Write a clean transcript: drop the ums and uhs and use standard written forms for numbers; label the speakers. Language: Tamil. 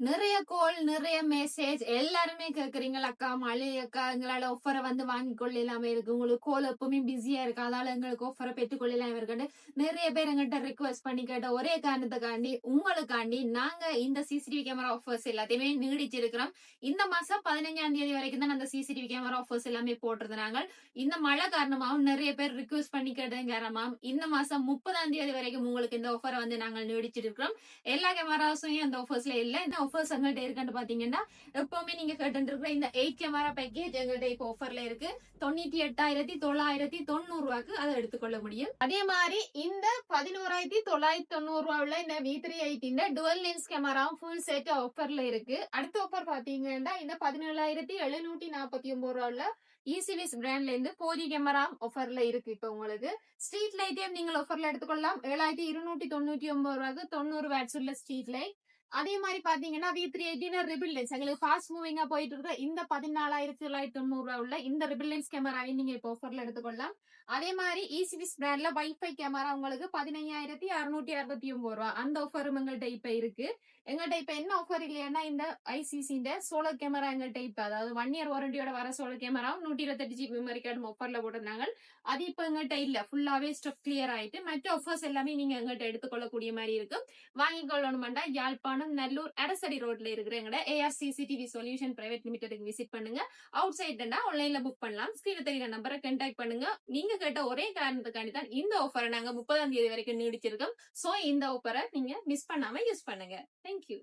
Speaker 1: நிறைய கால், நிறைய மெசேஜ் எல்லாருமே கேக்குறீங்களா அக்கா, மழை அக்கா எங்களால ஆஃபரை வந்து வாங்கி கொள்ளலாம இருக்கு. உங்களுக்கு கால் எப்பவுமே பிஸியா இருக்கு. அதால எங்களுக்கு ஆஃபரை பெற்றுக் கொள்ளலாம் இருக்குன்னு நிறைய பேர் எங்கிட்ட ரிக்வெஸ்ட் பண்ணி கேட்ட ஒரே காரணத்துக்காண்டி உங்களுக்காண்டி நாங்க இந்த சிசிடிவி கேமரா ஆஃபர்ஸ் எல்லாத்தையுமே நீடிச்சிருக்கிறோம். இந்த மாசம் 15ஆம் தேதி வரைக்கும் தான் அந்த சிசிடிவி கேமரா ஆஃபர்ஸ் எல்லாமே போட்டிருந்தாங்க. இந்த மழை காரணமாகவும் நிறைய பேர் ரிக்வெஸ்ட் பண்ணி கேட்டது காரணமாகவும் இந்த மாசம் 30ஆம் தேதி வரைக்கும் உங்களுக்கு இந்த ஆஃபரை வந்து நாங்கள் நீடிச்சிருக்கிறோம். எல்லா கேமராஸும் அந்த ஆஃபர்ஸ்ல இல்ல. இந்த ஆஃபர்ஸ் எங்கள்கிட்ட இருக்குன்னு பாத்தீங்கன்னா எப்பவுமே நீங்க கேட்டு இருக்கிற இந்த 8 கேமரா பேக்கேஜ் எங்கள்கிட்ட இப்போ ஆஃபர்ல இருக்கு. 98,990 அதை எடுத்துக்கொள்ள முடியும். அதே மாதிரி இந்த 11,990 இந்த V380 டுவல் லென்ஸ் கேமராவும் ஃபுல் செட் ஆஃபர்ல இருக்கு. அடுத்த ஆஃபர் பாத்தீங்கன்னா இந்த 17,749 ஈசிவிஸ் பிராண்ட்ல இருந்து 4G கேமரா ஆஃபர்ல இருக்கு. இப்ப உங்களுக்கு ஸ்ட்ரீட் லைட்டையும் நீங்கள் ஆஃபர்ல எடுத்துக்கொள்ளலாம். 7,299 90 வாட்ஸ் உள்ள ஸ்ட்ரீட் லைட். அதே மாதிரி பாத்தீங்கன்னா V380 ரிபிள் லென்ஸ் எங்களுக்கு ஃபாஸ்ட் மூவிங்கா போயிட்டு இருக்க இந்த 14,990 உள்ள இந்த ரிபிள் லென்ஸ் கேமராவை நீங்க இப்போ ஆஃபர்ல எடுத்துக்கொள்ளலாம். அதே மாதிரி ஈசிவிஸ் பிராண்ட்ல வைஃபை கேமரா உங்களுக்கு 15,669 அந்த ஆஃபரும் எங்கள்கிட்ட இப்ப இருக்கு. எங்கள்கிட்ட இப்ப என்ன ஆஃபர் இல்லையா இந்த ஐசிசி சோலர் கேமரா எங்கள்கிட்ட இப்ப அதாவது 1 இயர் வாரண்டியோட வர சோலர் கேமராவும் 128 GB மெமரி கார்டும் ஆஃபர்ல போட்டிருந்தாங்க. அது இப்ப எங்கள்கிட்ட இல்ல, ஃபுல்லாவே ஸ்டப் கிளியர் ஆயிட்டு மற்ற ஆஃபர்ஸ் எல்லாமே நீங்க எங்கள்கிட்ட எடுத்துக்கொள்ளக்கூடிய மாதிரி இருக்கு. வாங்கிக்கொள்ளணும்டா யாழ்ப்பாணம் நல்லூர் அரசடி ரோட்ல இருக்கிற எங்கட ARCCTV சொல்யூஷன் பிரைவேட் லிமிடெடுக்கு விசிட் பண்ணுங்க. அவுட் சைட்னா ஆன்லைன்ல புக் பண்ணலாம். ஸ்கிரீன்ல தெரியுற நம்பரை கான்டாக்ட் பண்ணுங்க. நீங்க கேட்ட ஒரே காரணத்துக்காண்டி தான் இந்த ஆஃபரை நாங்க 30ஆம் தேதி வரைக்கும் நீடிச்சிருக்கோம். சோ இந்த ஆஃபரை நீங்க மிஸ் பண்ணாம யூஸ் பண்ணுங்க. தேங்க்யூ.